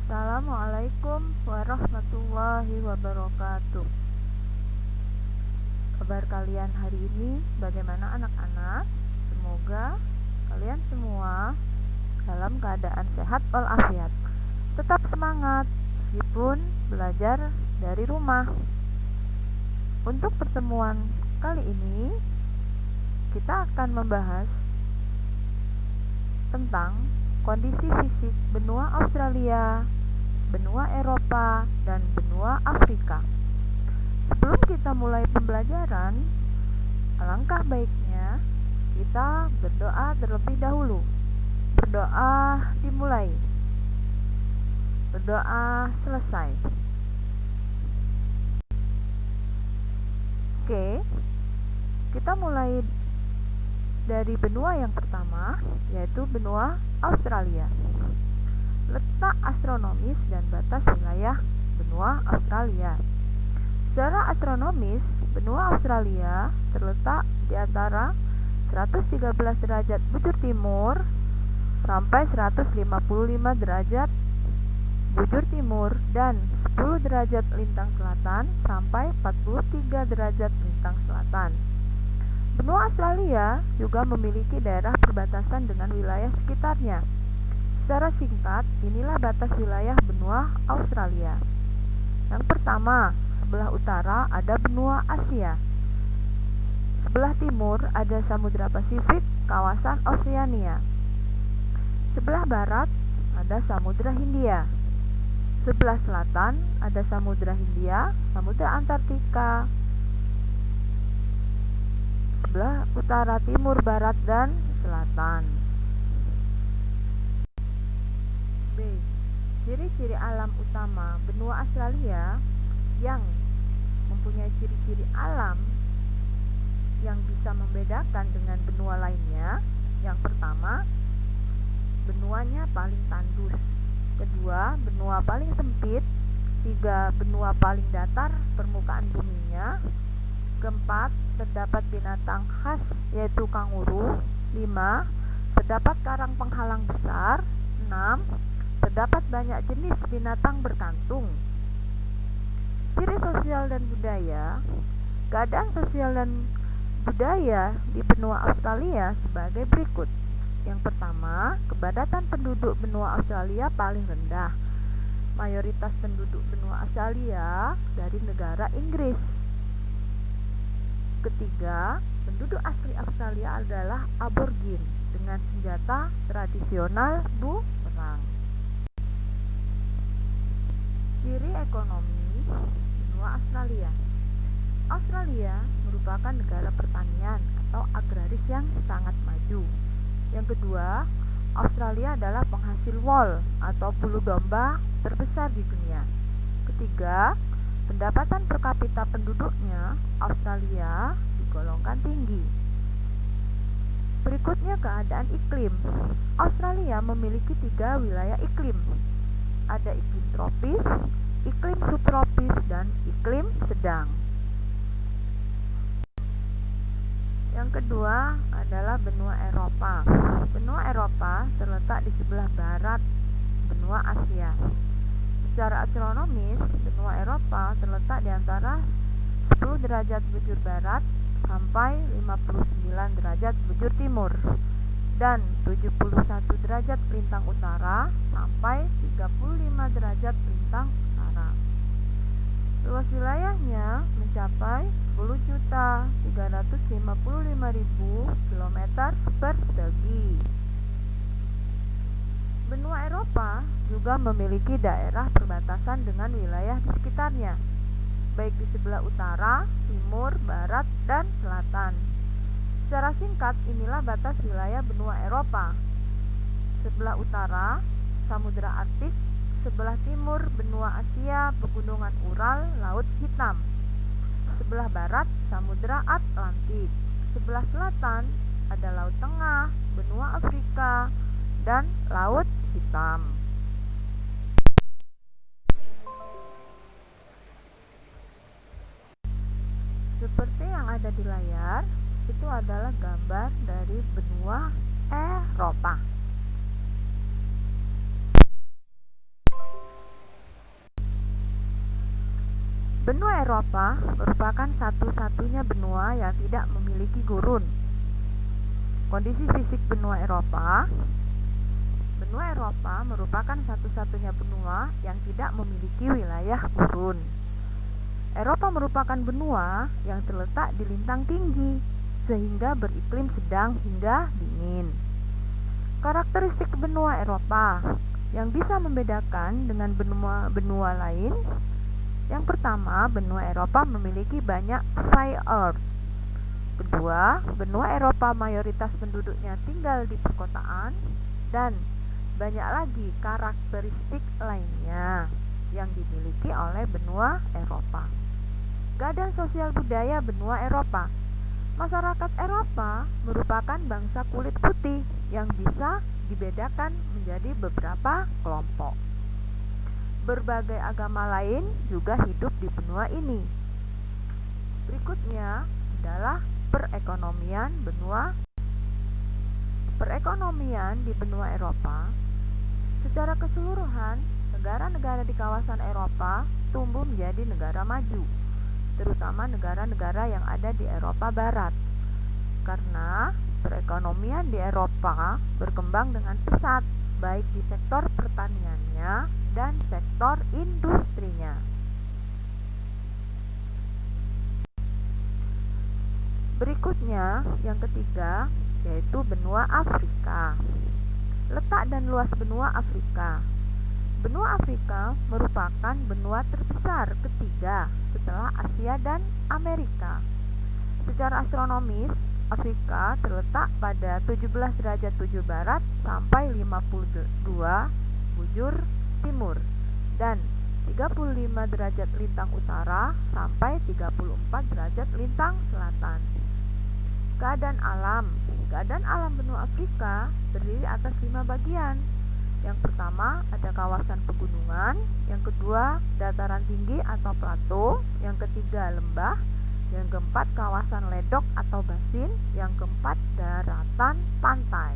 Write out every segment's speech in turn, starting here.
Assalamualaikum warahmatullahi wabarakatuh. Kabar kalian hari ini bagaimana anak-anak? Semoga kalian semua dalam keadaan sehat walafiat. Tetap semangat meskipun belajar dari rumah. Untuk pertemuan kali ini kita akan membahas tentang kondisi fisik benua Australia, benua Eropa, dan benua Afrika. Sebelum kita mulai pembelajaran, alangkah baiknya kita berdoa terlebih dahulu. Berdoa dimulai, berdoa selesai. Oke, kita mulai dari benua yang pertama, yaitu benua Australia. Letak astronomis dan batas wilayah benua Australia. Secara astronomis, benua Australia terletak di antara 113 derajat bujur timur sampai 155 derajat bujur timur dan 10 derajat lintang selatan sampai 43 derajat lintang selatan. Benua Australia juga memiliki daerah perbatasan dengan wilayah sekitarnya. Secara singkat, inilah batas wilayah benua Australia. Yang pertama, sebelah utara ada benua Asia. Sebelah timur ada Samudra Pasifik, kawasan Oseania. Sebelah barat ada Samudra Hindia. Sebelah selatan ada Samudra Hindia, Samudra Antartika. Sebelah utara, timur, barat, dan selatan. B. Ciri-ciri alam utama benua Australia yang mempunyai ciri-ciri alam yang bisa membedakan dengan benua lainnya. Yang pertama, benuanya paling tandus. Kedua, benua paling sempit. Tiga, benua paling datar permukaan buminya. Keempat, terdapat binatang khas yaitu kanguru. 5. Terdapat karang penghalang besar. 6. Terdapat banyak jenis binatang berkantung. Ciri sosial dan budaya. Keadaan sosial dan budaya di benua Australia sebagai berikut. Yang pertama, kepadatan penduduk benua Australia paling rendah. Mayoritas penduduk benua Australia dari negara Inggris. Ketiga, penduduk asli Australia adalah aborigin dengan senjata tradisional bumerang. Ciri ekonomi benua Australia. Australia merupakan negara pertanian atau agraris yang sangat maju. Yang kedua, Australia adalah penghasil wol atau bulu domba terbesar di dunia. Ketiga, pendapatan per kapita penduduknya Australia digolongkan tinggi. Berikutnya keadaan iklim. Australia memiliki 3 wilayah iklim. Ada iklim tropis, iklim subtropis, dan iklim sedang. Yang kedua adalah benua Eropa. Benua Eropa terletak di sebelah barat benua Asia. Secara astronomis, benua Eropa terletak di antara 10 derajat bujur barat sampai 59 derajat bujur timur dan 71 derajat lintang utara sampai 35 derajat lintang utara. Luas wilayahnya mencapai 10.355.000 km persegi. Benua Eropa juga memiliki daerah perbatasan dengan wilayah di sekitarnya, baik di sebelah utara, timur, barat, dan selatan. Secara singkat, inilah batas wilayah benua Eropa. Sebelah utara, Samudra Arktik. Sebelah timur, benua Asia, pegunungan Ural, Laut Hitam. Sebelah barat, Samudra Atlantik. Sebelah selatan, ada Laut Tengah, benua Afrika, dan Laut Hitam. Seperti yang ada di layar, itu adalah gambar dari benua Eropa. Benua Eropa merupakan satu-satunya benua yang tidak memiliki gurun. Kondisi fisik benua Eropa merupakan satu-satunya benua yang tidak memiliki wilayah gurun. Eropa merupakan benua yang terletak di lintang tinggi, sehingga beriklim sedang hingga dingin. Karakteristik benua Eropa yang bisa membedakan dengan benua lain. Yang pertama, benua Eropa memiliki banyak fjord. Kedua, benua Eropa mayoritas penduduknya tinggal di perkotaan, dan banyak lagi karakteristik lainnya yang dimiliki oleh benua Eropa. Keadaan sosial budaya benua Eropa. Masyarakat Eropa merupakan bangsa kulit putih yang bisa dibedakan menjadi beberapa kelompok. Berbagai agama lain juga hidup di benua ini. Berikutnya adalah perekonomian di benua Eropa. Secara keseluruhan, negara-negara di kawasan Eropa tumbuh menjadi negara maju, terutama negara-negara yang ada di Eropa Barat, karena perekonomian di Eropa berkembang dengan pesat, baik di sektor pertaniannya dan sektor industrinya. Berikutnya, yang ketiga, yaitu benua Afrika. Letak dan luas benua Afrika. Benua Afrika merupakan benua terbesar ketiga setelah Asia dan Amerika. Secara astronomis, Afrika terletak pada 17 derajat 7 barat sampai 52 bujur timur, dan 35 derajat lintang utara sampai 34 derajat lintang selatan. Keadaan alam benua Afrika terdiri atas 5 bagian. Yang pertama ada kawasan pegunungan, yang kedua dataran tinggi atau plato, yang ketiga lembah, yang keempat kawasan ledok atau basin, yang keempat daratan pantai.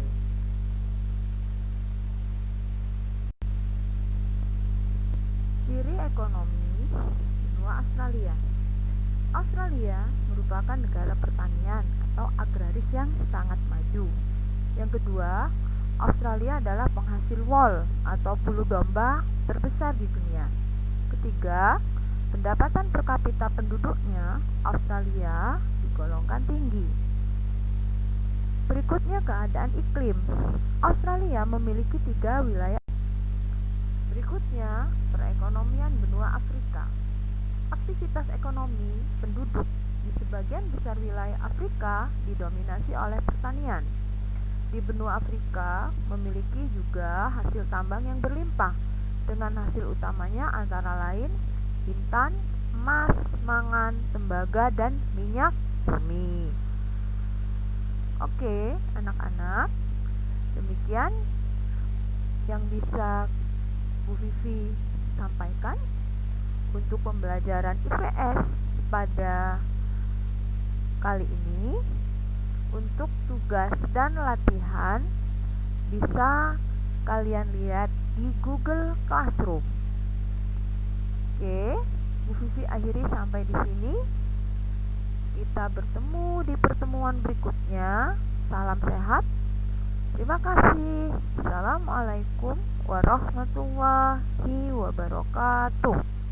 Ciri ekonomi benua Australia. Australia merupakan negara pertanian atau agraris yang sangat maju. Yang kedua, Australia adalah penghasil wol atau bulu domba terbesar di dunia. Ketiga, pendapatan per kapita penduduknya Australia digolongkan tinggi. Berikutnya keadaan iklim. Australia memiliki 3 wilayah. Berikutnya, perekonomian benua Afrika. Aktivitas ekonomi penduduk di sebagian besar wilayah Afrika didominasi oleh pertanian. Di benua Afrika memiliki juga hasil tambang yang berlimpah, dengan hasil utamanya antara lain intan, emas, mangan, tembaga, dan minyak bumi. Oke, anak-anak, demikian yang bisa Bu Vivi sampaikan untuk pembelajaran IPS pada kali ini. Untuk tugas dan latihan bisa kalian lihat di Google Classroom. Oke, Bu Vivi akhiri sampai di sini. Kita bertemu di pertemuan berikutnya. Salam sehat. Terima kasih. Assalamualaikum warahmatullahi wabarakatuh.